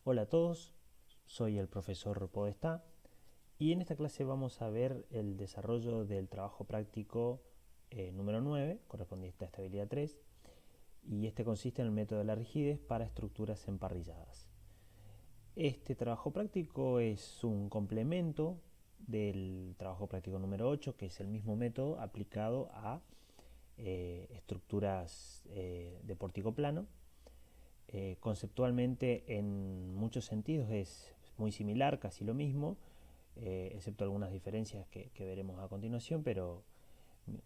Hola a todos, soy el profesor Podestá y en esta clase vamos a ver el desarrollo del trabajo práctico número 9, correspondiente a estabilidad 3, y este consiste en el método de la rigidez para estructuras emparrilladas. Este trabajo práctico es un complemento del trabajo práctico número 8, que es el mismo método aplicado a estructuras de pórtico plano. Conceptualmente en muchos sentidos es muy similar, casi lo mismo, excepto algunas diferencias que veremos a continuación, pero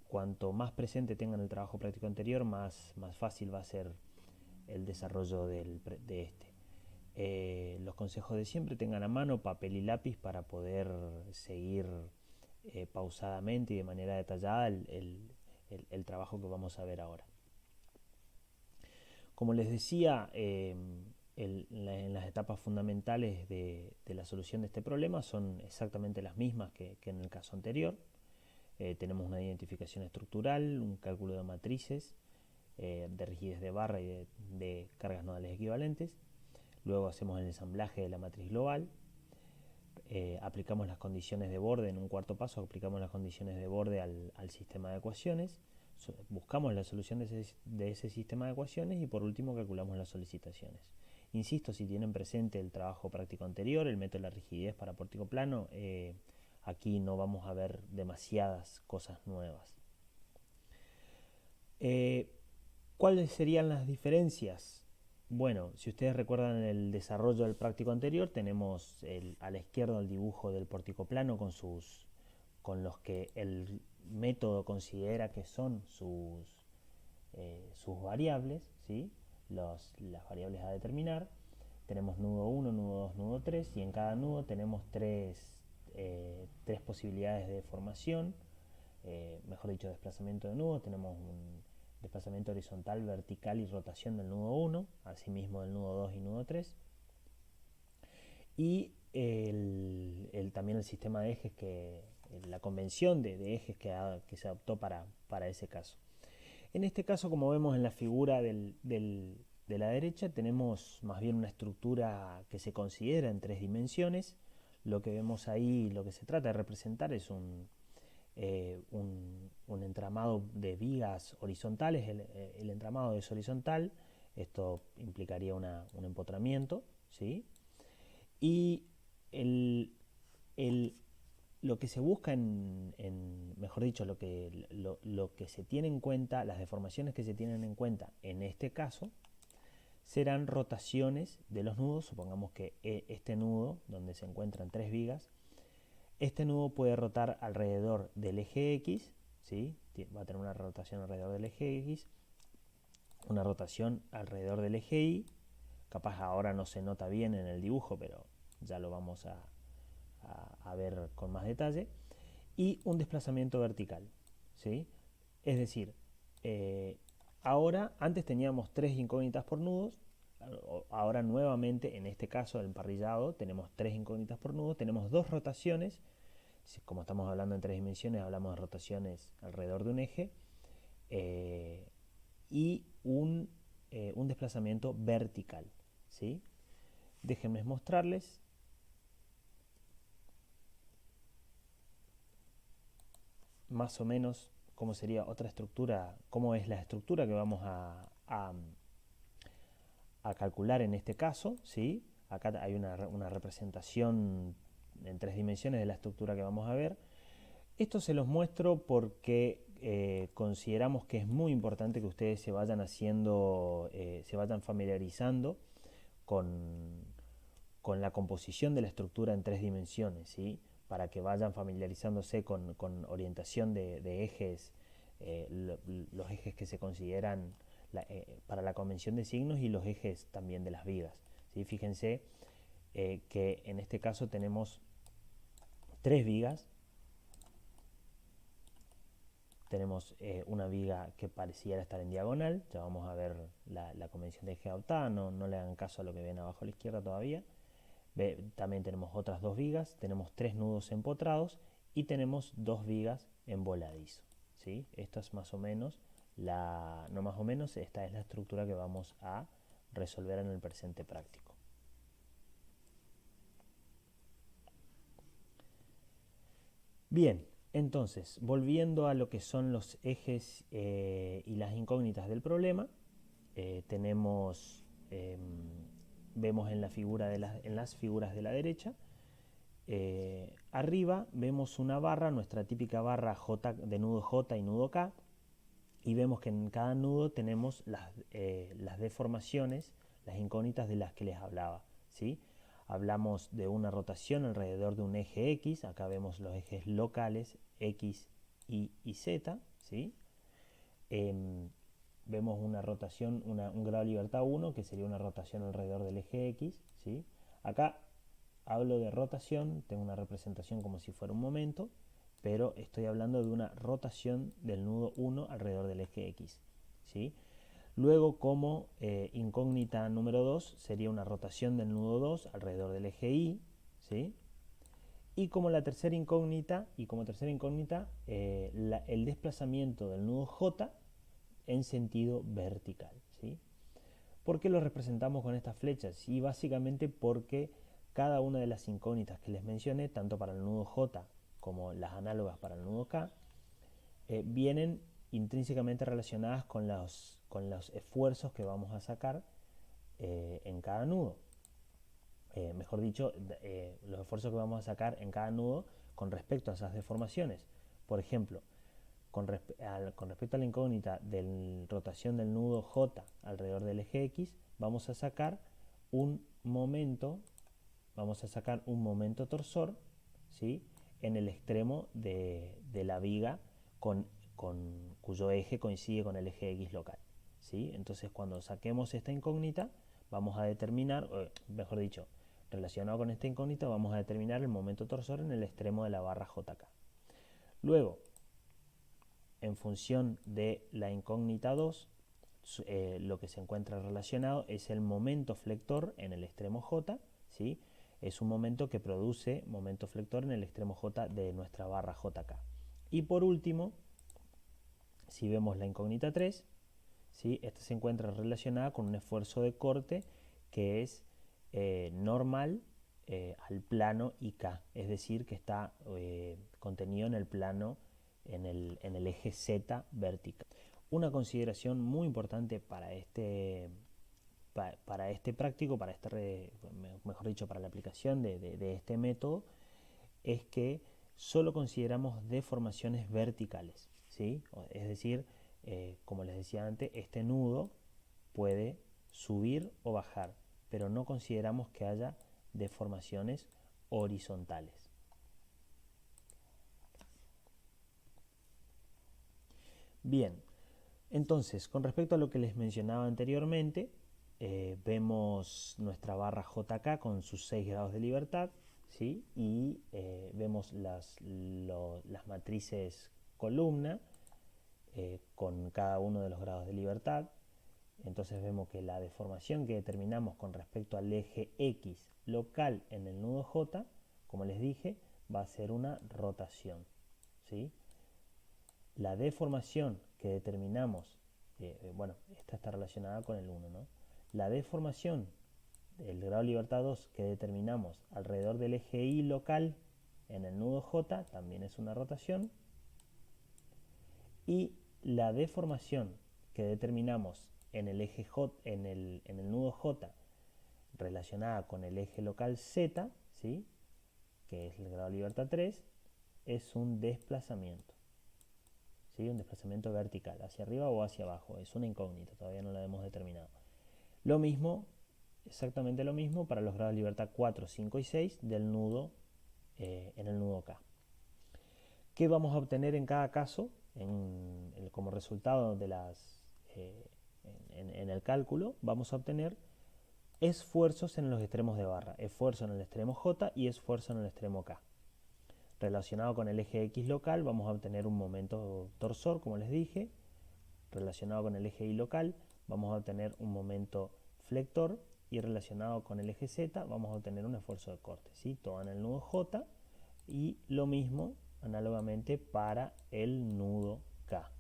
cuanto más presente tengan el trabajo práctico anterior, más fácil va a ser el desarrollo de este. Los consejos de siempre: tengan a mano papel y lápiz para poder seguir pausadamente y de manera detallada el trabajo que vamos a ver ahora. Como les decía, en las etapas fundamentales de la solución de este problema son exactamente las mismas que en el caso anterior. Tenemos una identificación estructural, un cálculo de matrices, de rigidez de barra y de cargas nodales equivalentes. Luego hacemos el ensamblaje de la matriz global. Aplicamos las condiciones de borde. En un cuarto paso aplicamos las condiciones de borde al sistema de ecuaciones. Buscamos la solución de ese sistema de ecuaciones y por último calculamos las solicitaciones. Insisto, si tienen presente el trabajo práctico anterior, el método de la rigidez para pórtico plano, aquí no vamos a ver demasiadas cosas nuevas. ¿Cuáles serían las diferencias? Bueno, si ustedes recuerdan el desarrollo del práctico anterior, tenemos a la izquierda el dibujo del pórtico plano con los que el método considera que son sus variables, ¿sí? Las variables a determinar. Tenemos nudo 1, nudo 2, nudo 3 y en cada nudo tenemos tres posibilidades de formación, mejor dicho, desplazamiento de nudo. Tenemos un desplazamiento horizontal, vertical y rotación del nudo 1, asimismo del nudo 2 y nudo 3. Y también el sistema de ejes, la convención de ejes que se adoptó para ese caso. En este caso, como vemos en la figura de la derecha, tenemos más bien una estructura que se considera en tres dimensiones. Lo que vemos ahí, lo que se trata de representar es un entramado de vigas horizontales. El entramado es horizontal, esto implicaría un empotramiento, ¿sí? Y el, el, lo que se busca mejor dicho, lo que se tiene en cuenta, las deformaciones que se tienen en cuenta en este caso, serán rotaciones de los nudos. Supongamos que este nudo, donde se encuentran tres vigas, este nudo puede rotar alrededor del eje X, ¿sí? Va a tener una rotación alrededor del eje X, una rotación alrededor del eje Y. Capaz ahora no se nota bien en el dibujo, pero ya lo vamos a ver con más detalle. Y un desplazamiento vertical, ¿sí? Es decir, ahora, antes teníamos tres incógnitas por nudos, ahora nuevamente, en este caso del emparrillado, tenemos tres incógnitas por nudo, tenemos dos rotaciones. Como estamos hablando en tres dimensiones, hablamos de rotaciones alrededor de un eje, y un desplazamiento vertical, ¿sí? Déjenme mostrarles más o menos cómo sería otra estructura, cómo es la estructura que vamos a calcular en este caso, ¿sí? Acá hay una representación en tres dimensiones de la estructura que vamos a ver. Esto se los muestro porque consideramos que es muy importante que ustedes se vayan se vayan familiarizando con, con la composición de la estructura en tres dimensiones, ¿sí? Para que vayan familiarizándose con orientación de ejes, los ejes que se consideran para la convención de signos y los ejes también de las vigas, ¿sí? Fíjense que en este caso tenemos tres vigas. Tenemos una viga que pareciera estar en diagonal. Ya vamos a ver la convención de eje adoptada. No le hagan caso a lo que ven abajo a la izquierda todavía. También tenemos otras dos vigas, tenemos tres nudos empotrados y tenemos dos vigas en voladizo, ¿sí? Esto es más o menos, no más o menos, esta es la estructura que vamos a resolver en el presente práctico. Bien, entonces, volviendo a lo que son los ejes y las incógnitas del problema, tenemos, vemos en la figura en las figuras de la derecha, arriba vemos una barra, nuestra típica barra J, de nudo J y nudo K, y vemos que en cada nudo tenemos las deformaciones, las incógnitas de las que les hablaba, ¿sí? Hablamos de una rotación alrededor de un eje X, acá vemos los ejes locales X, Y y Z, ¿sí? Vemos una rotación, un grado de libertad 1, que sería una rotación alrededor del eje X, ¿sí? Acá hablo de rotación, tengo una representación como si fuera un momento, pero estoy hablando de una rotación del nudo 1 alrededor del eje X, ¿sí? Luego, como incógnita número 2, sería una rotación del nudo 2 alrededor del eje Y, ¿sí? Y como la tercera incógnita, el desplazamiento del nudo J en sentido vertical, ¿sí? ¿Por qué lo representamos con estas flechas? Y básicamente porque cada una de las incógnitas que les mencioné, tanto para el nudo J como las análogas para el nudo K, vienen intrínsecamente relacionadas con los esfuerzos que vamos a sacar en cada nudo. Mejor dicho, los esfuerzos que vamos a sacar en cada nudo con respecto a esas deformaciones. Por ejemplo, con respecto a la incógnita de rotación del nudo J alrededor del eje X, vamos a sacar un momento torsor, ¿sí? En el extremo de la viga cuyo eje coincide con el eje X local, ¿sí? Entonces, cuando saquemos esta incógnita, vamos a determinar, mejor dicho, relacionado con esta incógnita, vamos a determinar el momento torsor en el extremo de la barra JK. Luego, en función de la incógnita 2, lo que se encuentra relacionado es el momento flector en el extremo J, ¿sí? Es un momento que produce momento flector en el extremo J de nuestra barra JK. Y por último, si vemos la incógnita 3, ¿sí? Esta se encuentra relacionada con un esfuerzo de corte que es normal al plano IK, es decir, que está contenido en el plano, en el eje Z vertical. Una consideración muy importante para este práctico, mejor dicho, para la aplicación de este método, es que solo consideramos deformaciones verticales, ¿sí? Es decir, como les decía antes, este nudo puede subir o bajar, pero no consideramos que haya deformaciones horizontales. Bien, entonces, con respecto a lo que les mencionaba anteriormente, vemos nuestra barra JK con sus 6 grados de libertad, ¿sí? Y vemos las matrices columna con cada uno de los grados de libertad. Entonces vemos que la deformación que determinamos con respecto al eje X local en el nudo J, como les dije, va a ser una rotación, ¿sí? La deformación que determinamos, bueno, esta está relacionada con el 1, ¿no? La deformación del grado de libertad 2 que determinamos alrededor del eje Y local en el nudo J también es una rotación. Y la deformación que determinamos en el eje J, en el nudo J relacionada con el eje local Z, ¿sí? Que es el grado de libertad 3, es un desplazamiento, ¿sí? Un desplazamiento vertical, hacia arriba o hacia abajo, es una incógnita, todavía no la hemos determinado. Lo mismo, exactamente lo mismo para los grados de libertad 4, 5 y 6 del nudo en el nudo K. ¿Qué vamos a obtener en cada caso como resultado de en el cálculo? Vamos a obtener esfuerzos en los extremos de barra, esfuerzo en el extremo J y esfuerzo en el extremo K. Relacionado con el eje X local vamos a obtener un momento torsor, como les dije. Relacionado con el eje Y local vamos a obtener un momento flector, y relacionado con el eje Z vamos a obtener un esfuerzo de corte, ¿sí? Todo en el nudo J, y lo mismo análogamente para el nudo K.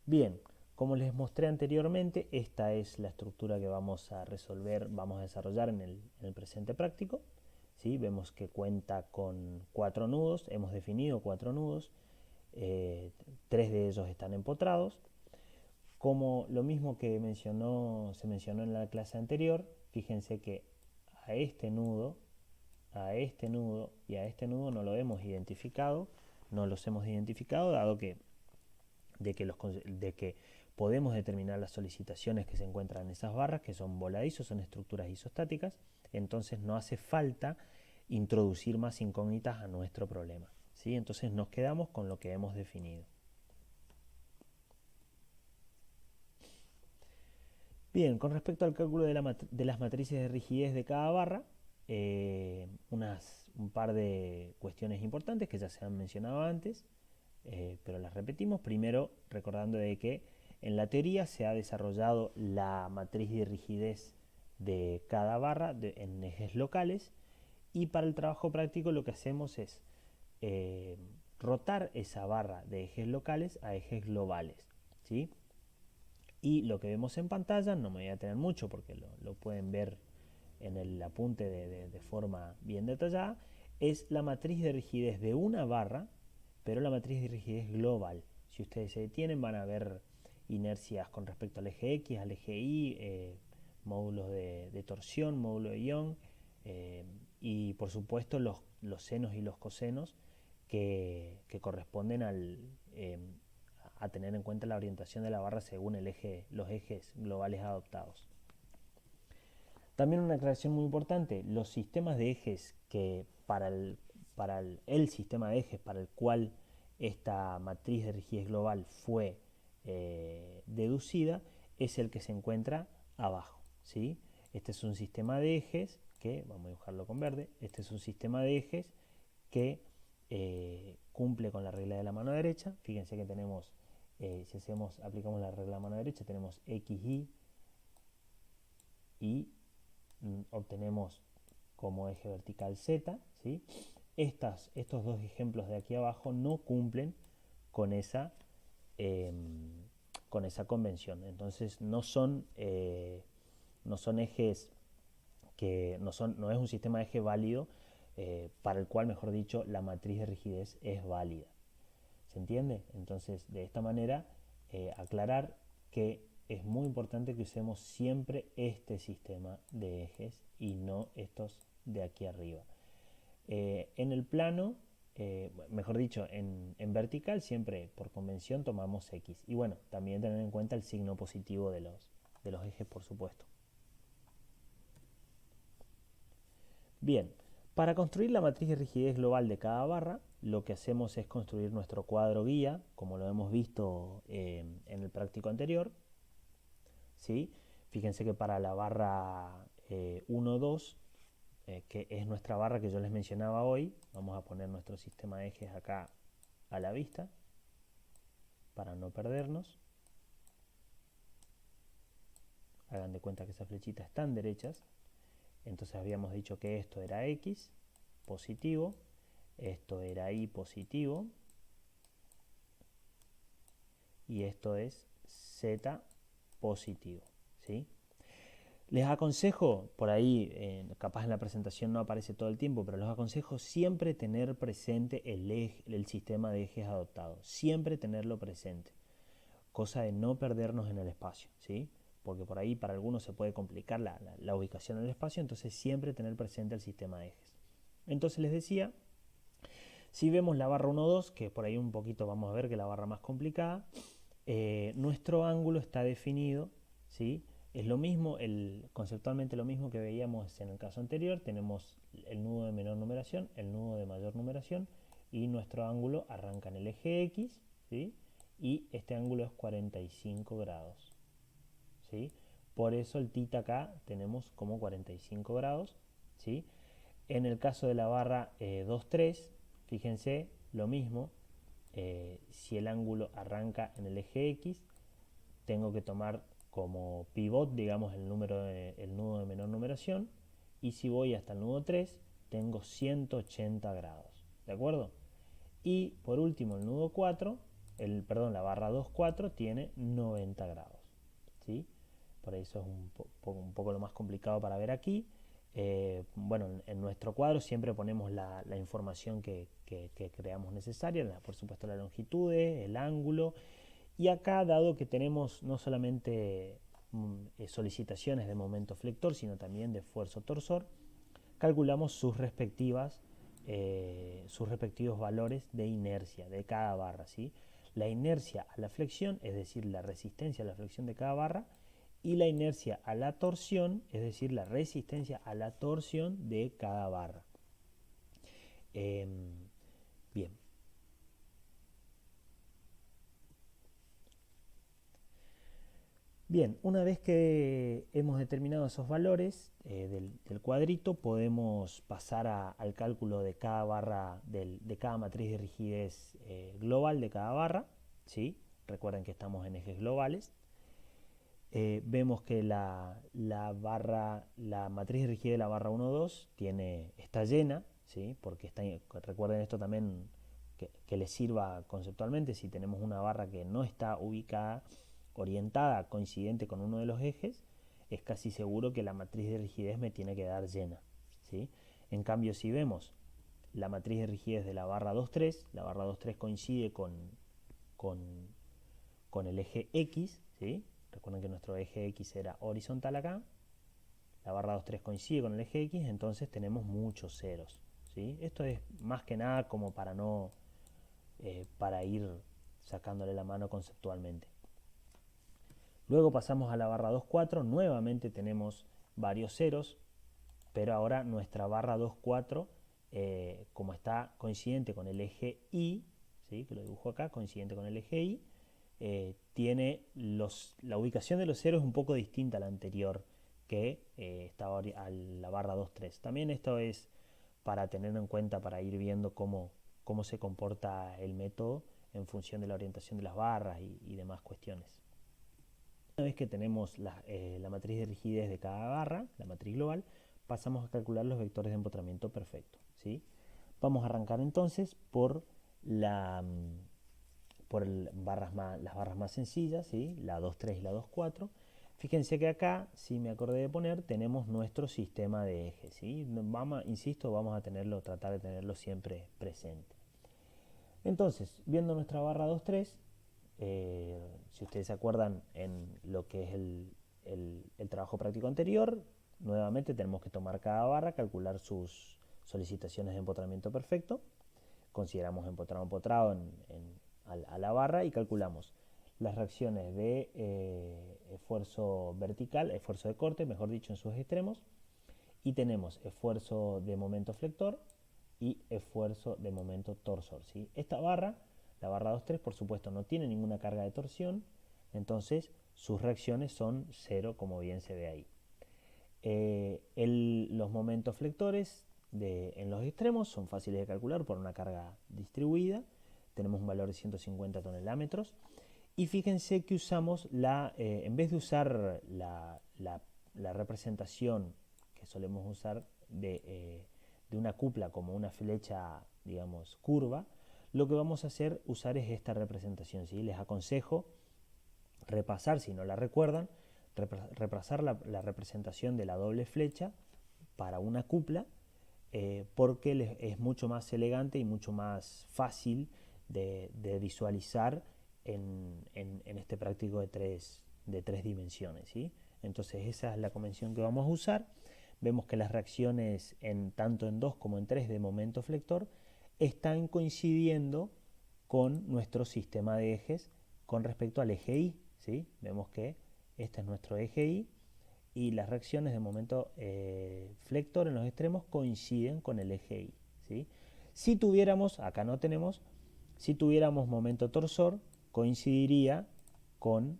Bien, como les mostré anteriormente, esta es la estructura que vamos a resolver, vamos a desarrollar en el presente práctico, ¿sí? Vemos que cuenta con 4 nudos, hemos definido 4 nudos, 3 de ellos están empotrados. Como lo mismo que se mencionó en la clase anterior, fíjense que a este nudo, a este nudo y a este nudo no lo hemos identificado, no los hemos identificado dado que de que podemos determinar las solicitaciones que se encuentran en esas barras, que son voladizos, son estructuras isostáticas, entonces no hace falta introducir más incógnitas a nuestro problema, ¿sí? Entonces nos quedamos con lo que hemos definido. Bien, con respecto al cálculo de las matrices de rigidez de cada barra, un par de cuestiones importantes que ya se han mencionado antes, pero las repetimos. Primero, recordando de que en la teoría se ha desarrollado la matriz de rigidez de cada barra en ejes locales, y para el trabajo práctico lo que hacemos es rotar esa barra de ejes locales a ejes globales, ¿sí? Y lo que vemos en pantalla, no me voy a detener mucho porque lo pueden ver en el apunte de forma bien detallada, es la matriz de rigidez de una barra, pero la matriz de rigidez global. Si ustedes se detienen van a ver inercias con respecto al eje X, al eje Y, módulos de torsión, módulo de Young, y por supuesto los senos y los cosenos que corresponden a tener en cuenta la orientación de la barra según los ejes globales adoptados. También una aclaración muy importante, los sistemas de ejes que para el sistema de ejes para el cual esta matriz de rigidez global fue deducida es el que se encuentra abajo, ¿sí? Este es un sistema de ejes que, vamos a dibujarlo con verde, este es un sistema de ejes que cumple con la regla de la mano derecha. Fíjense que tenemos, si aplicamos la regla de la mano derecha, tenemos XY y obtenemos como eje vertical Z, ¿sí? Estos dos ejemplos de aquí abajo no cumplen con esa, convención. Entonces no son ejes que no es un sistema de eje válido para el cual, mejor dicho, la matriz de rigidez es válida. ¿Se entiende? Entonces, de esta manera, aclarar que es muy importante que usemos siempre este sistema de ejes y no estos de aquí arriba. En el plano, mejor dicho, en vertical siempre por convención tomamos X. Y bueno, también tener en cuenta el signo positivo de los ejes, por supuesto. Bien, para construir la matriz de rigidez global de cada barra, lo que hacemos es construir nuestro cuadro guía, como lo hemos visto en el práctico anterior, ¿sí? Fíjense que para la barra 1, 2, que es nuestra barra que yo les mencionaba hoy, vamos a poner nuestro sistema de ejes acá a la vista, para no perdernos. Hagan de cuenta que esas flechitas están derechas. Entonces habíamos dicho que esto era X positivo, esto era Y positivo y esto es Z positivo, ¿sí? Les aconsejo, por ahí capaz en la presentación no aparece todo el tiempo, pero les aconsejo siempre tener presente el sistema de ejes adoptado, siempre tenerlo presente, cosa de no perdernos en el espacio, ¿sí? Porque por ahí para algunos se puede complicar la ubicación en el espacio, entonces siempre tener presente el sistema de ejes. Entonces les decía, si vemos la barra 1, 2, que por ahí un poquito vamos a ver que es la barra más complicada, nuestro ángulo está definido, ¿sí? Es lo mismo, conceptualmente lo mismo que veíamos en el caso anterior, tenemos el nudo de menor numeración, el nudo de mayor numeración, y nuestro ángulo arranca en el eje X, ¿sí? Y este ángulo es 45 grados, ¿sí? Por eso el θ acá tenemos como 45 grados, ¿sí? En el caso de la barra 2, 3, fíjense lo mismo, si el ángulo arranca en el eje X, tengo que tomar como pivot, digamos, el nudo de menor numeración, y si voy hasta el nudo 3, tengo 180 grados, ¿de acuerdo? Y por último el nudo 4, la barra 2, 4 tiene 90 grados, ¿sí? Por eso es un poco lo más complicado para ver aquí. bueno, en nuestro cuadro siempre ponemos la información que creamos necesaria, por supuesto la longitud, el ángulo, y acá, dado que tenemos no solamente solicitaciones de momento flector, sino también de esfuerzo torsor, calculamos sus respectivos valores de inercia de cada barra, ¿sí? La inercia a la flexión, es decir, la resistencia a la flexión de cada barra, y la inercia a la torsión, es decir, la resistencia a la torsión de cada barra. Bien. Bien, una vez que hemos determinado esos valores del cuadrito, podemos pasar al cálculo de cada barra, de cada matriz de rigidez global de cada barra, ¿sí? Recuerden que estamos en ejes globales. Vemos que la matriz de rigidez de la barra 1, 2 está llena, ¿sí? Porque recuerden esto también que les sirva conceptualmente. Si tenemos una barra que no está ubicada, orientada, coincidente con uno de los ejes, es casi seguro que la matriz de rigidez me tiene que dar llena, ¿sí? En cambio, si vemos la matriz de rigidez de la barra 2,3, la barra 2,3 coincide con el eje X, ¿sí? Recuerden que nuestro eje X era horizontal acá, la barra 2,3 coincide con el eje X, entonces tenemos muchos ceros, ¿sí? Esto es más que nada como para ir sacándole la mano conceptualmente. Luego pasamos a la barra 2,4, nuevamente tenemos varios ceros, pero ahora nuestra barra 2,4, como está coincidente con el eje Y, ¿sí? Que lo dibujo acá, coincidente con el eje Y, tiene la ubicación de los ceros un poco distinta a la anterior, que estaba a la barra 2,3. También esto es para tener en cuenta, para ir viendo cómo se comporta el método en función de la orientación de las barras y demás cuestiones. Una vez que tenemos la matriz de rigidez de cada barra, la matriz global, pasamos a calcular los vectores de empotramiento perfecto, ¿sí? Vamos a arrancar entonces por las barras más sencillas, ¿sí? La 2,3 y la 2,4. Fíjense que acá, si me acordé de poner, tenemos nuestro sistema de ejes, ¿sí? Insisto, vamos a tratar de tenerlo siempre presente. Entonces, viendo nuestra barra 2,3, si ustedes se acuerdan en lo que es el trabajo práctico anterior, nuevamente tenemos que tomar cada barra, calcular sus solicitaciones de empotramiento perfecto, consideramos empotrado a la barra y calculamos las reacciones de esfuerzo vertical, esfuerzo de corte, mejor dicho, en sus extremos, y tenemos esfuerzo de momento flector y esfuerzo de momento torsor, ¿sí? Esta barra, la barra 2,3, por supuesto, no tiene ninguna carga de torsión, entonces sus reacciones son cero, como bien se ve ahí. Los momentos flectores en los extremos son fáciles de calcular por una carga distribuida. Tenemos un valor de 150 tonelámetros. Y fíjense que usamos en vez de usar la representación que solemos usar de una cupla como una flecha, digamos, curva, lo que vamos a usar es esta representación, ¿sí? Les aconsejo repasar, si no la recuerdan, repasar la representación de la doble flecha para una cupla, porque es mucho más elegante y mucho más fácil de visualizar en este práctico de tres dimensiones, ¿sí? Entonces esa es la convención que vamos a usar. Vemos que las reacciones tanto en 2 como en 3 de momento flector están coincidiendo con nuestro sistema de ejes con respecto al eje Y, ¿sí? Vemos que este es nuestro eje Y y las reacciones de momento flector en los extremos coinciden con el eje Y, ¿sí? Si tuviéramos, acá no tenemos, si tuviéramos momento torsor, coincidiría con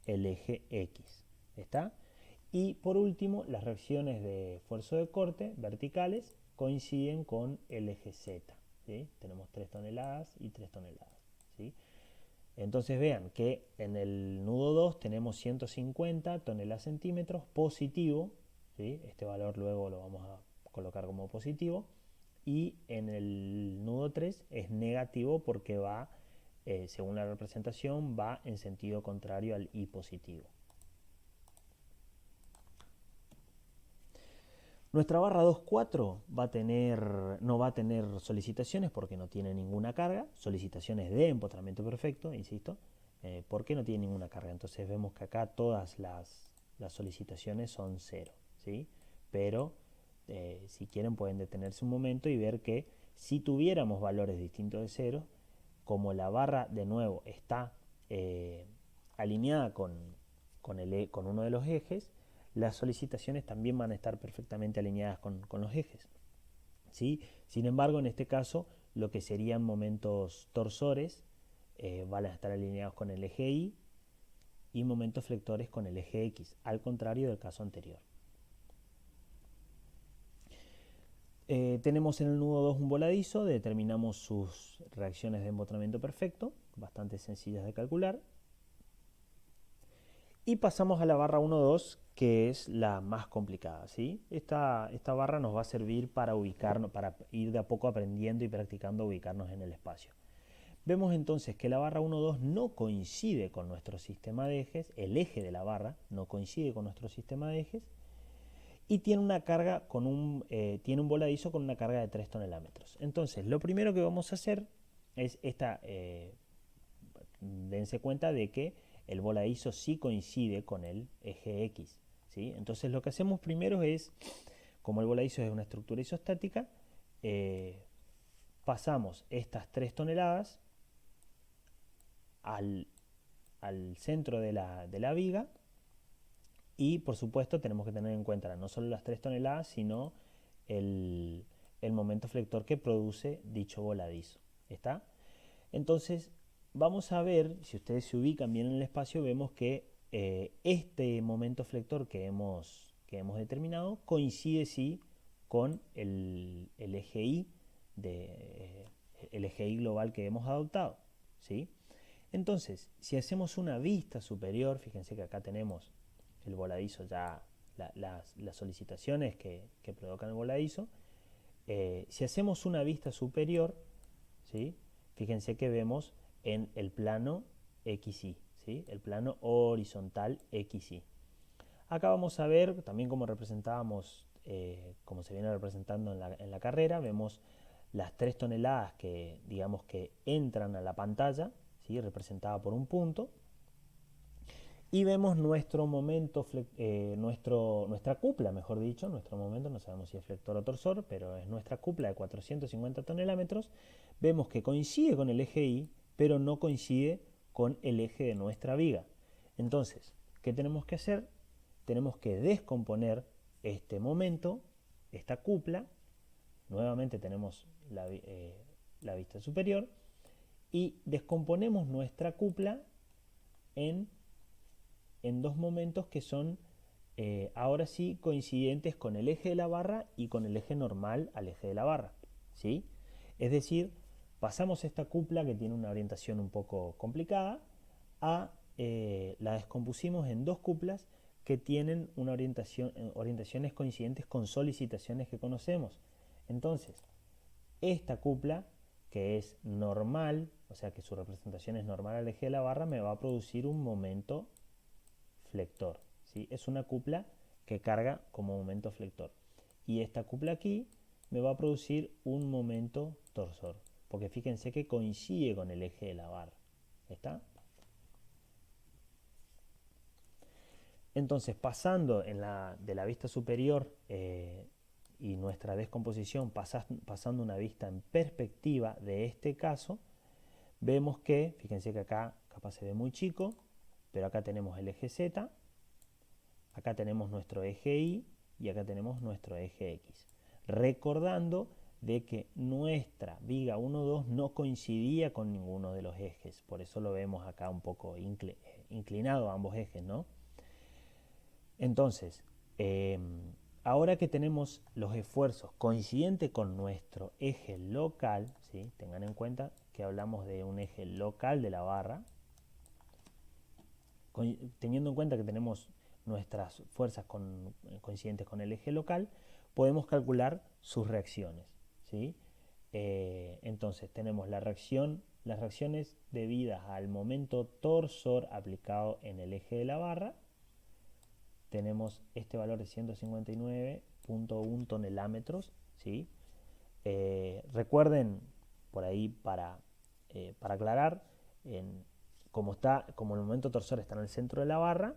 el eje X, ¿está? Y por último, las reacciones de esfuerzo de corte verticales coinciden con el eje Z, ¿sí? Tenemos 3 toneladas y 3 toneladas, ¿sí? Entonces vean que en el nudo 2 tenemos 150 toneladas centímetros positivo, ¿sí? Este valor luego lo vamos a colocar como positivo, y en el nudo 3 es negativo porque va, según la representación, va en sentido contrario al I positivo. Nuestra barra 2.4 no va a tener solicitaciones porque no tiene ninguna carga, solicitaciones de empotramiento perfecto, insisto, porque no tiene ninguna carga. Entonces vemos que acá todas las solicitaciones son 0, ¿sí? Pero si quieren pueden detenerse un momento y ver que si tuviéramos valores distintos de 0, como la barra de nuevo está alineada con uno de los ejes, las solicitaciones también van a estar perfectamente alineadas con los ejes, ¿sí? Sin embargo, en este caso, lo que serían momentos torsores van a estar alineados con el eje Y y momentos flectores con el eje X, al contrario del caso anterior. Tenemos en el nudo 2 un voladizo, determinamos sus reacciones de empotramiento perfecto, bastante sencillas de calcular. Y pasamos a la barra 1.2, que es la más complicada, ¿sí? Esta barra nos va a servir para ubicarnos, para ir de a poco aprendiendo y practicando a ubicarnos en el espacio. Vemos entonces que la barra 1.2 no coincide con nuestro sistema de ejes, el eje de la barra no coincide con nuestro sistema de ejes, y tiene una carga tiene un voladizo con una carga de 3 tonelómetros. Entonces, lo primero que vamos a hacer es dense cuenta de que el voladizo sí coincide con el eje X, ¿sí? Entonces lo que hacemos primero es, como el voladizo es una estructura isostática, pasamos estas 3 toneladas al centro de la viga y por supuesto tenemos que tener en cuenta no solo las 3 toneladas, sino el momento flector que produce dicho voladizo. ¿Está? Entonces vamos a ver, si ustedes se ubican bien en el espacio, vemos que este momento flector que hemos determinado coincide sí con el eje Y, el eje Y global que hemos adoptado, ¿sí? Entonces, si hacemos una vista superior, fíjense que acá tenemos el voladizo ya, las solicitaciones que provocan el voladizo. Si hacemos una vista superior, ¿sí? Fíjense que vemos en el plano XY, ¿sí? El plano horizontal XY. Acá vamos a ver, también como representábamos, como se viene representando en la carrera, vemos las 3 toneladas que, digamos, que entran a la pantalla, ¿sí? Representada por un punto. Y vemos nuestro momento, nuestra cupla, mejor dicho, nuestro momento, no sabemos si es flector o torsor, pero es nuestra cupla de 450 tonelómetros. Vemos que coincide con el eje Y, pero no coincide con el eje de nuestra viga. Entonces, ¿qué tenemos que hacer? Tenemos que descomponer este momento, esta cupla. Nuevamente tenemos la vista superior y descomponemos nuestra cupla en dos momentos que son ahora sí coincidentes con el eje de la barra y con el eje normal al eje de la barra, ¿sí? Es decir, pasamos esta cupla que tiene una orientación un poco complicada la descompusimos en dos cuplas que tienen una orientaciones coincidentes con solicitaciones que conocemos. Entonces, esta cupla, que es normal, o sea que su representación es normal al eje de la barra, me va a producir un momento flector, ¿sí? Es una cupla que carga como momento flector. Y esta cupla aquí me va a producir un momento torsor, porque fíjense que coincide con el eje de la barra. ¿Está? Entonces, pasando de la vista superior y nuestra descomposición, pasando una vista en perspectiva de este caso, vemos que, fíjense que acá capaz se ve muy chico, pero acá tenemos el eje Z, acá tenemos nuestro eje Y y acá tenemos nuestro eje X. Recordando de que nuestra viga 1-2 no coincidía con ninguno de los ejes, por eso lo vemos acá un poco inclinado a ambos ejes, ¿no? Entonces, ahora que tenemos los esfuerzos coincidentes con nuestro eje local, ¿sí? Tengan en cuenta que hablamos de un eje local de la barra, teniendo en cuenta que tenemos nuestras fuerzas coincidentes con el eje local, podemos calcular sus reacciones, ¿sí? Entonces tenemos las reacciones debidas al momento torsor aplicado en el eje de la barra. Tenemos este valor de 159 0.1 tonelámetros, ¿sí? Recuerden, por ahí para aclarar, como el momento torsor está en el centro de la barra,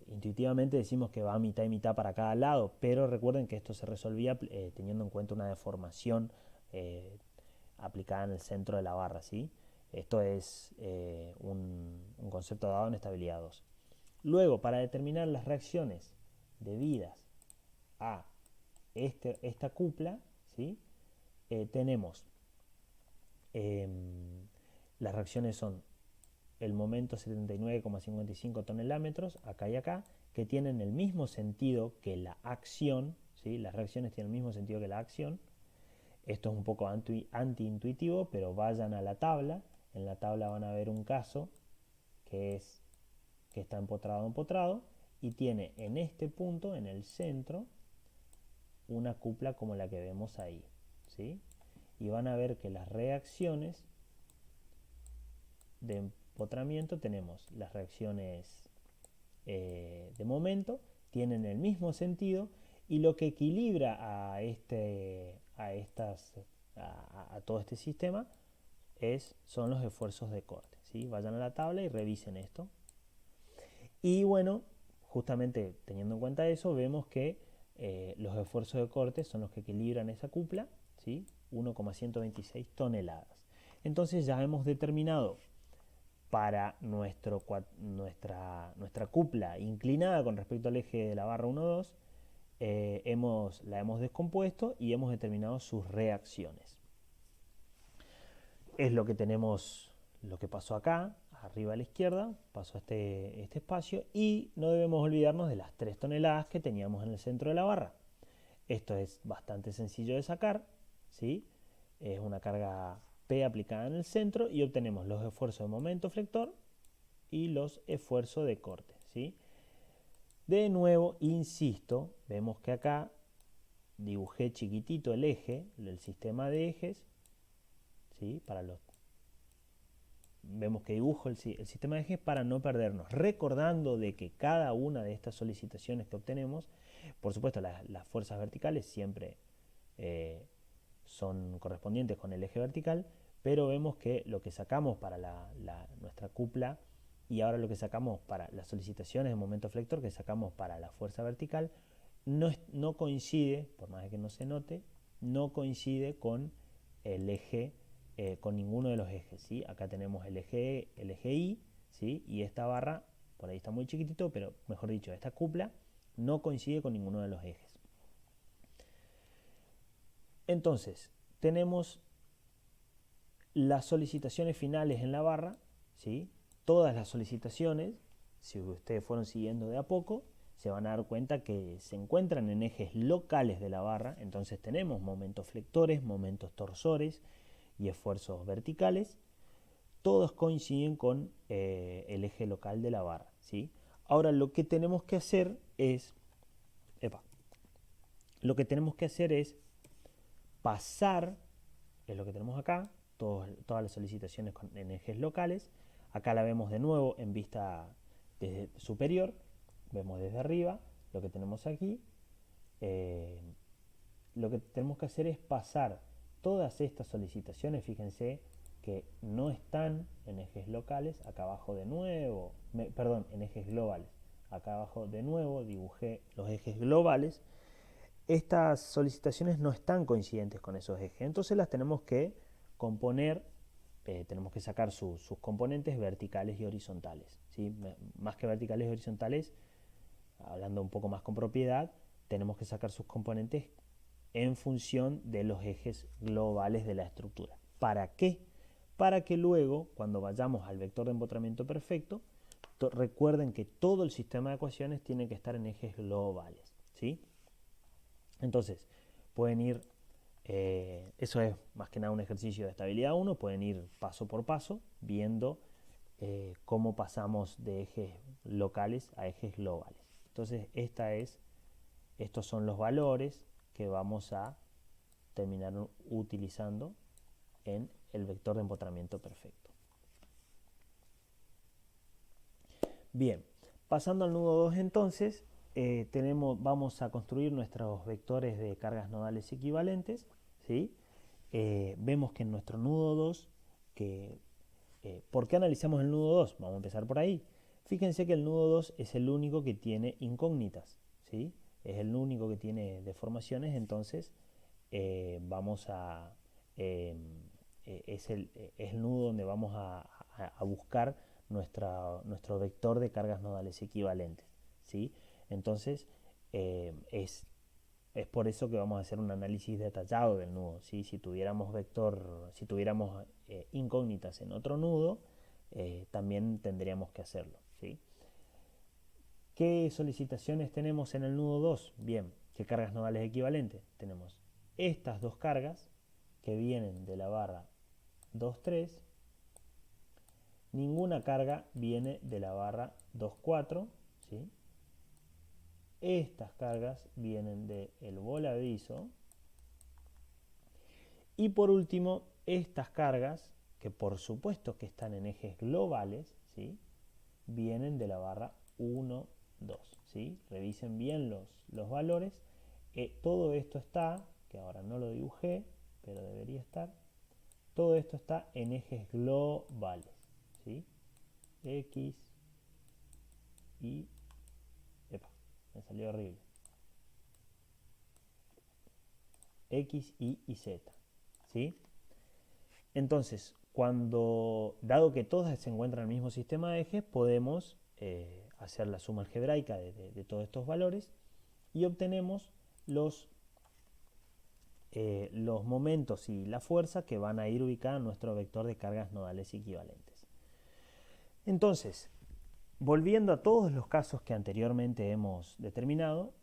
intuitivamente decimos que va a mitad y mitad para cada lado, pero recuerden que esto se resolvía teniendo en cuenta una deformación aplicada en el centro de la barra, ¿sí? Esto es un concepto dado en estabilidad 2. Luego, para determinar las reacciones debidas a esta cupla, ¿sí? Tenemos las reacciones son el momento 79,55 tonelámetros, acá y acá, que tienen el mismo sentido que la acción, ¿sí? Las reacciones tienen el mismo sentido que la acción. Esto es un poco anti-intuitivo, pero vayan a la tabla. En la tabla van a ver un caso que está empotrado y tiene en este punto, en el centro, una cupla como la que vemos ahí, ¿sí? Y van a ver que las reacciones de empotramiento, tenemos las reacciones de momento, tienen el mismo sentido, y lo que equilibra a todo este sistema son los esfuerzos de corte, ¿sí? Vayan a la tabla y revisen esto. Y bueno, justamente teniendo en cuenta eso, vemos que los esfuerzos de corte son los que equilibran esa cupla, ¿sí? 1,126 toneladas. Entonces ya hemos determinado para nuestra cupla inclinada con respecto al eje de la barra 1,2, la hemos descompuesto y hemos determinado sus reacciones. Es lo que tenemos, lo que pasó acá, arriba a la izquierda, pasó este espacio, y no debemos olvidarnos de las 3 toneladas que teníamos en el centro de la barra. Esto es bastante sencillo de sacar, ¿sí? Es una carga P aplicada en el centro y obtenemos los esfuerzos de momento flector y los esfuerzos de corte, ¿sí? De nuevo, insisto, vemos que acá dibujé chiquitito el eje, el sistema de ejes, ¿sí? Vemos que dibujo el sistema de ejes para no perdernos, recordando de que cada una de estas solicitaciones que obtenemos, por supuesto las fuerzas verticales siempre son correspondientes con el eje vertical, pero vemos que lo que sacamos para nuestra cupla y ahora lo que sacamos para las solicitaciones de momento flector que sacamos para la fuerza vertical no coincide, por más que no se note, no coincide con el eje, con ninguno de los ejes, ¿sí? Acá tenemos el eje Y, ¿sí? Y esta barra, por ahí está muy chiquitito, pero mejor dicho, esta cupla no coincide con ninguno de los ejes. Entonces, tenemos las solicitaciones finales en la barra, ¿sí? Todas las solicitaciones, si ustedes fueron siguiendo de a poco, se van a dar cuenta que se encuentran en ejes locales de la barra. Entonces tenemos momentos flectores, momentos torsores y esfuerzos verticales. Todos coinciden con el eje local de la barra, ¿sí? Ahora lo que tenemos que hacer es pasar, es lo que tenemos acá, todas las solicitaciones en ejes locales. Acá la vemos de nuevo en vista desde superior, vemos desde arriba lo que tenemos aquí. Lo que tenemos que hacer es pasar todas estas solicitaciones, fíjense que no están en ejes locales, acá abajo de nuevo, en ejes globales, acá abajo de nuevo dibujé los ejes globales. Estas solicitaciones no están coincidentes con esos ejes, entonces las tenemos que componer, tenemos que sacar sus componentes verticales y horizontales, ¿sí? Más que verticales y horizontales, hablando un poco más con propiedad, tenemos que sacar sus componentes en función de los ejes globales de la estructura. ¿Para qué? Para que luego, cuando vayamos al vector de empotramiento perfecto, recuerden que todo el sistema de ecuaciones tiene que estar en ejes globales, ¿sí? Entonces, pueden ir, eso es más que nada un ejercicio de estabilidad 1, pueden ir paso por paso viendo cómo pasamos de ejes locales a ejes globales. Entonces, estos son los valores que vamos a terminar utilizando en el vector de empotramiento perfecto. Bien, pasando al nudo 2 entonces, vamos a construir nuestros vectores de cargas nodales equivalentes, ¿sí? Vemos que en nuestro nudo 2, ¿por qué analizamos el nudo 2? Vamos a empezar por ahí. Fíjense que el nudo 2 es el único que tiene incógnitas, ¿sí? Es el único que tiene deformaciones, entonces vamos a... es el nudo donde vamos a buscar nuestro vector de cargas nodales equivalentes, ¿sí? Entonces es por eso que vamos a hacer un análisis detallado del nudo, ¿sí? Si tuviéramos incógnitas en otro nudo, también tendríamos que hacerlo, ¿sí? ¿Qué solicitaciones tenemos en el nudo 2? Bien, ¿qué cargas nodales equivalentes? Tenemos estas dos cargas que vienen de la barra 2,3. Ninguna carga viene de la barra 2,4, ¿sí? Estas cargas vienen del voladizo. Y por último, estas cargas, que por supuesto que están en ejes globales, ¿sí? Vienen de la barra 1, 2, ¿sí? Revisen bien los valores. Todo esto está, que ahora no lo dibujé, pero debería estar, todo esto está en ejes globales, ¿sí? X, Y, epa, me salió horrible. X, Y y Z, ¿sí? Entonces, dado que todas se encuentran en el mismo sistema de ejes, podemos hacer la suma algebraica de todos estos valores y obtenemos los momentos y la fuerza que van a ir ubicados en nuestro vector de cargas nodales equivalentes. Entonces, volviendo a todos los casos que anteriormente hemos determinado,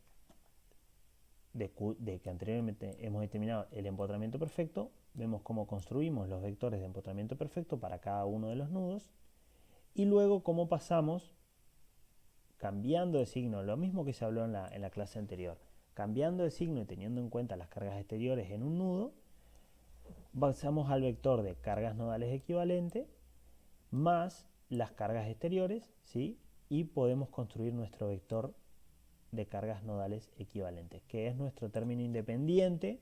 de que anteriormente hemos determinado el empotramiento perfecto, vemos cómo construimos los vectores de empotramiento perfecto para cada uno de los nudos y luego cómo pasamos cambiando de signo, lo mismo que se habló en la clase anterior, cambiando de signo y teniendo en cuenta las cargas exteriores en un nudo, pasamos al vector de cargas nodales equivalente más las cargas exteriores, ¿sí? Y podemos construir nuestro vector de cargas nodales equivalentes, que es nuestro término independiente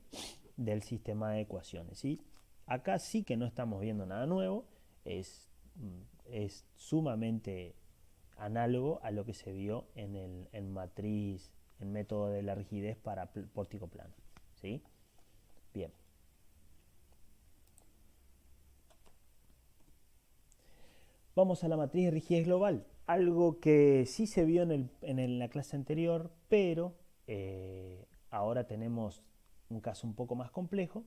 del sistema de ecuaciones, ¿sí? Acá sí que no estamos viendo nada nuevo, es sumamente análogo a lo que se vio en método de la rigidez para pórtico plano, ¿sí? Bien. Vamos a la matriz de rigidez global, algo que sí se vio en la clase anterior, pero ahora tenemos un caso un poco más complejo.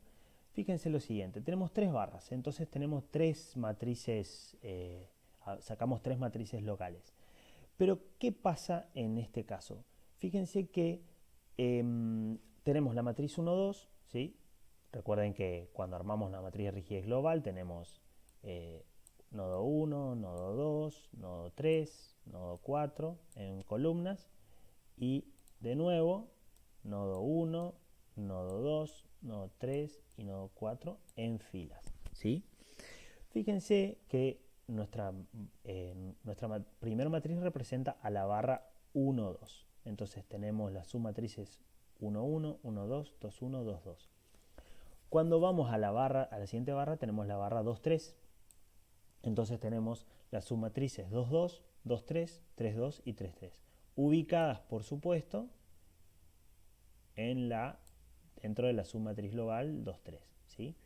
Fíjense lo siguiente, tenemos tres barras, entonces tenemos tres matrices, sacamos tres matrices locales. Pero, ¿qué pasa en este caso? Fíjense que tenemos la matriz 1, 2, ¿sí? Recuerden que cuando armamos la matriz de rigidez global tenemos nodo 1, nodo 2, nodo 3, nodo 4 en columnas y de nuevo nodo 1, nodo 2, nodo 3 y nodo 4 en filas, ¿sí? Fíjense que nuestra primera matriz representa a la barra 1, 2. Entonces tenemos las submatrices 1, 1, 1, 2, 2, 1, 2, 2. Cuando vamos a la siguiente barra tenemos la barra 2, 3. Entonces tenemos las submatrices 2, 2, 2, 3, 3, 2 y 3, 3. Ubicadas, por supuesto, dentro de la submatriz global 2, 3. ¿Sí?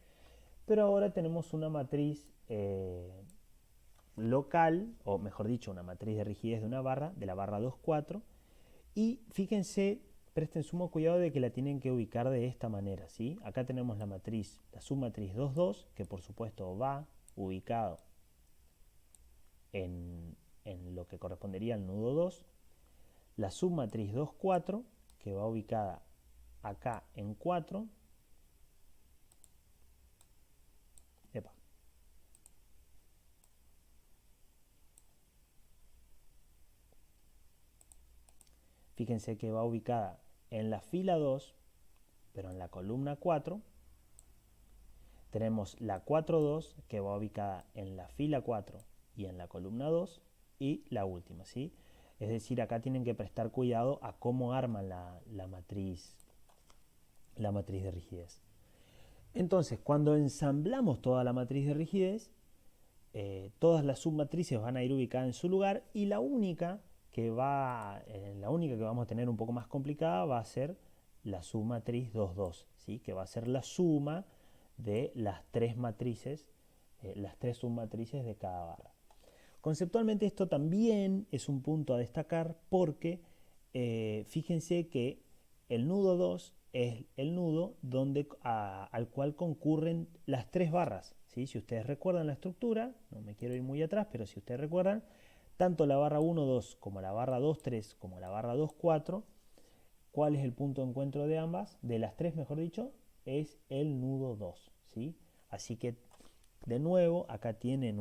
Pero ahora tenemos una matriz local, o mejor dicho, una matriz de rigidez de una barra, de la barra 2, 4. Y fíjense, presten sumo cuidado de que la tienen que ubicar de esta manera, ¿sí? Acá tenemos la submatriz 2, 2, que por supuesto va ubicado en lo que correspondería al nudo 2. La submatriz 2, 4, que va ubicada acá en 4. Epa. Fíjense que va ubicada en la fila 2, pero en la columna 4. Tenemos la 4, 2, que va ubicada en la fila 4 y en la columna 2, y la última, ¿sí? Es decir, acá tienen que prestar cuidado a cómo arman la matriz de rigidez. Entonces, cuando ensamblamos toda la matriz de rigidez, todas las submatrices van a ir ubicadas en su lugar y la única que vamos a tener un poco más complicada va a ser la submatriz 2,2, ¿sí? Que va a ser la suma de las tres submatrices de cada barra. Conceptualmente esto también es un punto a destacar porque fíjense que el nudo 2 es el nudo al cual concurren las tres barras, ¿sí? Si ustedes recuerdan la estructura, no me quiero ir muy atrás, pero si ustedes recuerdan, tanto la barra 1,2 como la barra 2,3 como la barra 2,4, ¿cuál es el punto de encuentro de ambas? De las tres, mejor dicho, es el nudo 2, ¿sí? Así que, de nuevo, acá tienen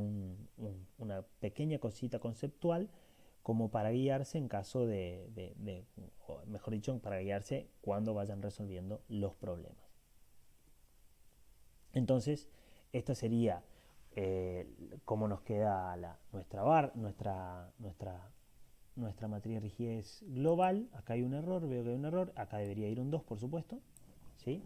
una pequeña cosita conceptual como para guiarse en caso o mejor dicho, para guiarse cuando vayan resolviendo los problemas. Entonces, esta sería cómo nos queda nuestra matriz de rigidez global. Acá hay un error, veo que hay un error. Acá debería ir un 2, por supuesto, ¿sí?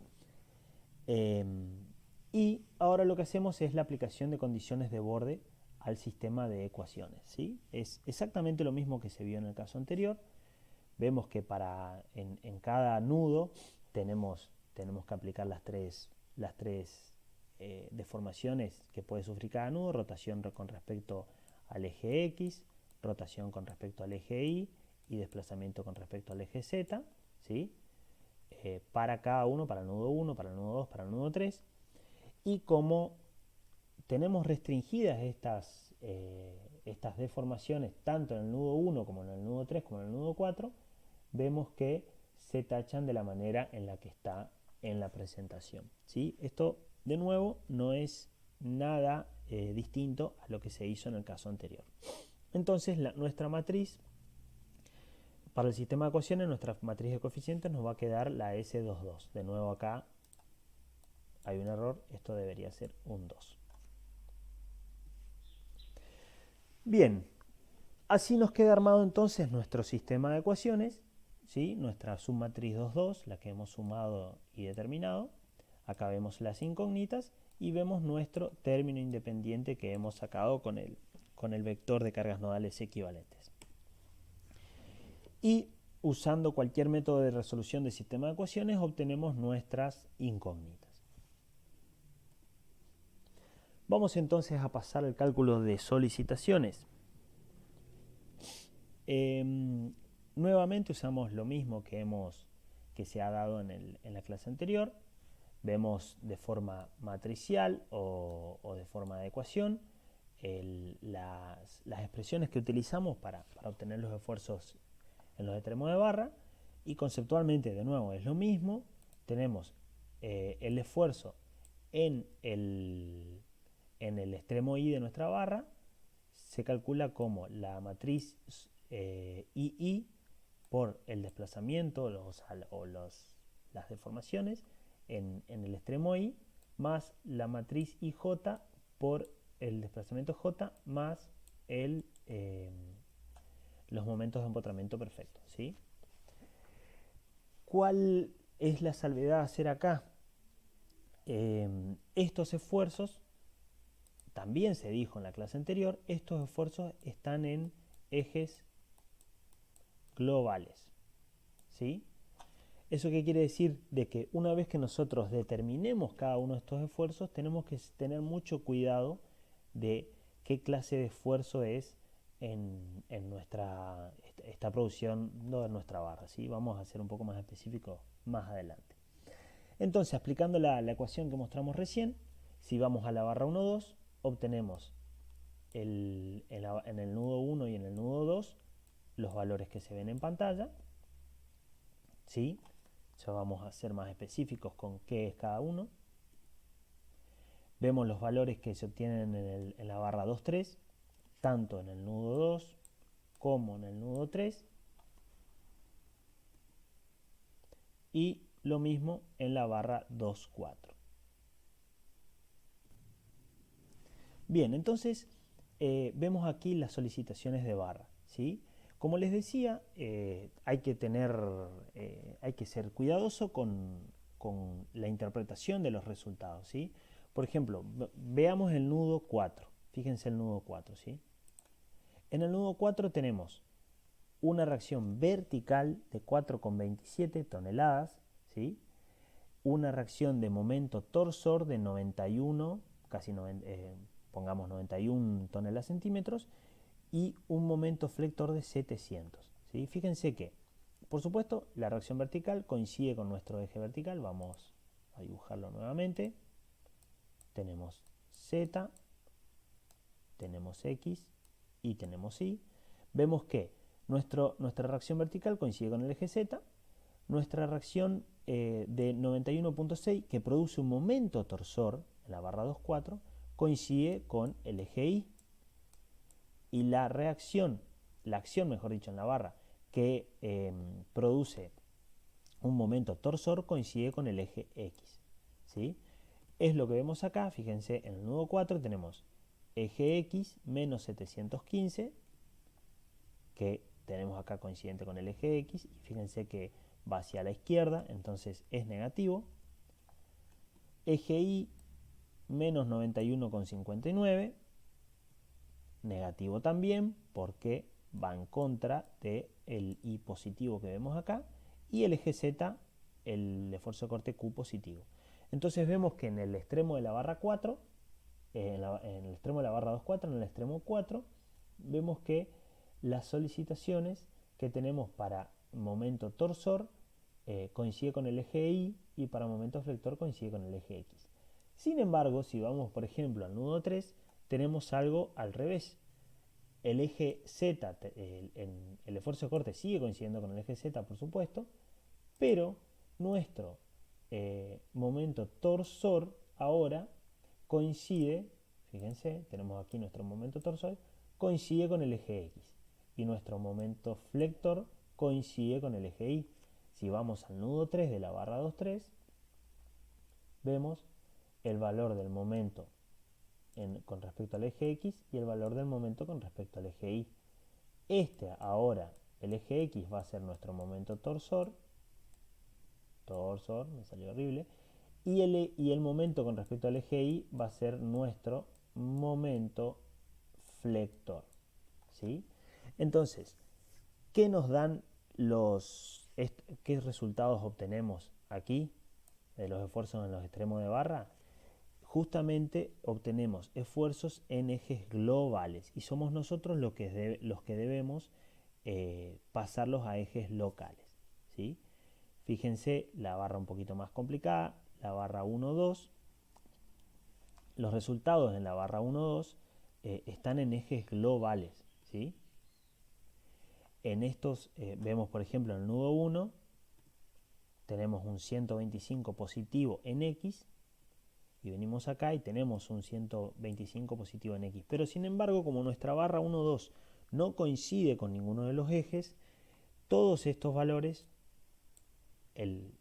Y ahora lo que hacemos es la aplicación de condiciones de borde al sistema de ecuaciones, ¿sí? Es exactamente lo mismo que se vio en el caso anterior. Vemos que en cada nudo tenemos que aplicar las tres deformaciones que puede sufrir cada nudo: rotación con respecto al eje X, rotación con respecto al eje Y y desplazamiento con respecto al eje Z, ¿sí? Para cada uno, para el nudo 1, para el nudo 2, para el nudo 3. Y como tenemos restringidas estas deformaciones tanto en el nudo 1 como en el nudo 3 como en el nudo 4, vemos que se tachan de la manera en la que está en la presentación, ¿sí? Esto, de nuevo, no es nada distinto a lo que se hizo en el caso anterior. Entonces, nuestra matriz, para el sistema de ecuaciones, nuestra matriz de coeficientes nos va a quedar la S22. De nuevo acá hay un error, esto debería ser un 2. Bien, así nos queda armado entonces nuestro sistema de ecuaciones, ¿sí? Nuestra submatriz 2,2, la que hemos sumado y determinado. Acá vemos las incógnitas y vemos nuestro término independiente que hemos sacado con el vector de cargas nodales equivalentes. Y usando cualquier método de resolución de sistema de ecuaciones obtenemos nuestras incógnitas. Vamos entonces a pasar al cálculo de solicitaciones. Nuevamente usamos lo mismo que se ha dado en la clase anterior. Vemos de forma matricial o de forma de ecuación las expresiones que utilizamos para obtener los esfuerzos en los extremos de barra, y conceptualmente de nuevo es lo mismo. Tenemos el esfuerzo en el extremo Y de nuestra barra, se calcula como la matriz II por el desplazamiento las deformaciones en el extremo Y, más la matriz IJ por el desplazamiento J más los momentos de empotramiento perfecto, ¿sí? ¿Cuál es la salvedad a hacer acá? Estos esfuerzos, también se dijo en la clase anterior, estos esfuerzos están en ejes globales, ¿sí? ¿Eso qué quiere decir? De que una vez que nosotros determinemos cada uno de estos esfuerzos, tenemos que tener mucho cuidado de qué clase de esfuerzo es está produciendo nuestra barra, ¿sí? Vamos a ser un poco más específicos más adelante. Entonces, aplicando la ecuación que mostramos recién, si vamos a la barra 1,2, obtenemos en el nudo 1 y en el nudo 2 los valores que se ven en pantalla, ¿sí? Ya vamos a ser más específicos con qué es cada uno. Vemos los valores que se obtienen en la barra 2,3, tanto en el nudo 2 como en el nudo 3, y lo mismo en la barra 2,4. Bien, entonces vemos aquí las solicitaciones de barra, ¿sí? Como les decía, hay que ser cuidadoso con la interpretación de los resultados, ¿sí? Por ejemplo, veamos el nudo 4. Fíjense el nudo 4, ¿sí? En el nudo 4 tenemos una reacción vertical de 4,27 toneladas, ¿sí? Una reacción de momento torsor de 91, pongamos 91 toneladas centímetros, y un momento flector de 700. ¿Sí? Fíjense que, por supuesto, la reacción vertical coincide con nuestro eje vertical. Vamos a dibujarlo nuevamente. Tenemos Z, tenemos X y tenemos Y. Vemos que nuestra reacción vertical coincide con el eje Z. Nuestra reacción de 91.6, que produce un momento torsor en la barra 2,4, coincide con el eje Y. Y la acción mejor dicho, en la barra, que produce un momento torsor, coincide con el eje X. ¿Sí? Es lo que vemos acá. Fíjense, en el nudo 4 tenemos eje X menos 715, que tenemos acá coincidente con el eje X, y fíjense que va hacia la izquierda, entonces es negativo. Eje Y menos 91,59, negativo también, porque va en contra del I positivo que vemos acá, y el eje Z, el esfuerzo de corte Q positivo. Entonces vemos que en el extremo de la barra 4, en el extremo de la barra 2,4, en el extremo 4, vemos que las solicitaciones que tenemos para momento torsor coincide con el eje Y, y para momento flector coincide con el eje X. Sin embargo, si vamos por ejemplo al nudo 3, tenemos algo al revés. El eje Z, el esfuerzo de corte sigue coincidiendo con el eje Z, por supuesto, pero nuestro momento torsor ahora coincide, fíjense, tenemos aquí nuestro momento torsor, coincide con el eje X, y nuestro momento flector coincide con el eje Y. Si vamos al nudo 3 de la barra 2,3, vemos el valor del momento con respecto al eje X y el valor del momento con respecto al eje Y. Ahora, el eje X va a ser nuestro momento torsor, me salió horrible, y el momento con respecto al eje Y va a ser nuestro momento flector. ¿Sí? Entonces, ¿qué nos dan qué resultados obtenemos aquí de los esfuerzos en los extremos de barra? Justamente obtenemos esfuerzos en ejes globales, y somos nosotros los que debemos pasarlos a ejes locales. ¿Sí? Fíjense, la barra un poquito más complicada, la barra 1,2. Los resultados en la barra 1,2 están en ejes globales. ¿Sí? En estos vemos, por ejemplo, en el nudo 1 tenemos un 125 positivo en X, y venimos acá y tenemos un 125 positivo en X. Pero sin embargo, como nuestra barra 1,2 no coincide con ninguno de los ejes, todos estos valores, el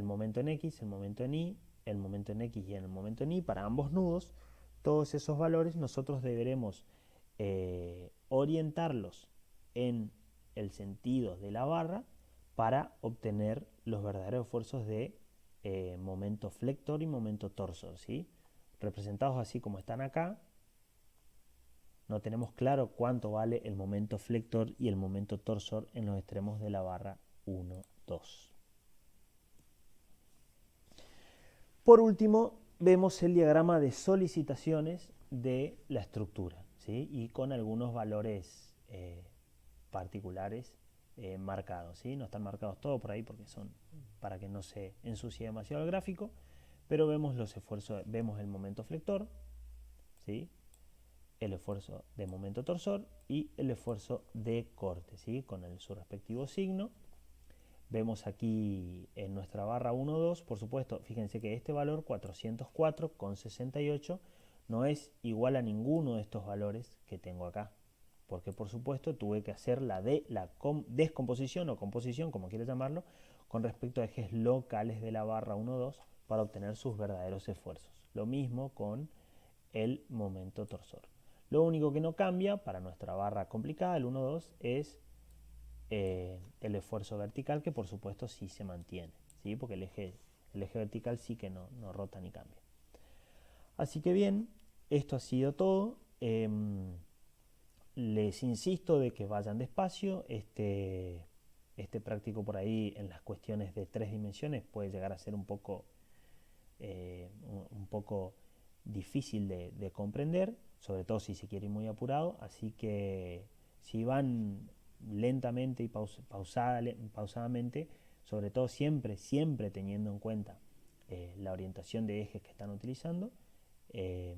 momento en X, el momento en Y, el momento en X y el momento en Y, para ambos nudos, todos esos valores nosotros deberemos orientarlos en el sentido de la barra para obtener los verdaderos esfuerzos de momento flector y momento torsor, ¿sí? Representados así como están acá. No tenemos claro cuánto vale el momento flector y el momento torsor en los extremos de la barra 1, 2. Por último, vemos el diagrama de solicitaciones de la estructura, ¿sí? Y con algunos valores particulares marcados, ¿sí? No están marcados todos por ahí porque son para que no se ensucie demasiado el gráfico, pero vemos los esfuerzos, vemos el momento flector, ¿sí? El esfuerzo de momento torsor y el esfuerzo de corte, ¿sí? Con su respectivo signo. Vemos aquí en nuestra barra 1,2, por supuesto, fíjense que este valor 404,68 no es igual a ninguno de estos valores que tengo acá, porque por supuesto tuve que hacer la descomposición o composición, como quieras llamarlo, con respecto a ejes locales de la barra 1,2 para obtener sus verdaderos esfuerzos. Lo mismo con el momento torsor. Lo único que no cambia para nuestra barra complicada, el 1,2, es el esfuerzo vertical, que por supuesto sí se mantiene, ¿sí? Porque el eje vertical sí que no rota ni cambia. Así que bien, esto ha sido todo. Les insisto de que vayan despacio. Este práctico por ahí en las cuestiones de 3 dimensiones puede llegar a ser un poco difícil de comprender, sobre todo si se quiere ir muy apurado. Así que si van lentamente y pausadamente, sobre todo siempre teniendo en cuenta la orientación de ejes que están utilizando, se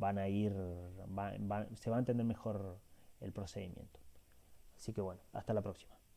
va a entender mejor el procedimiento. Así que bueno, hasta la próxima.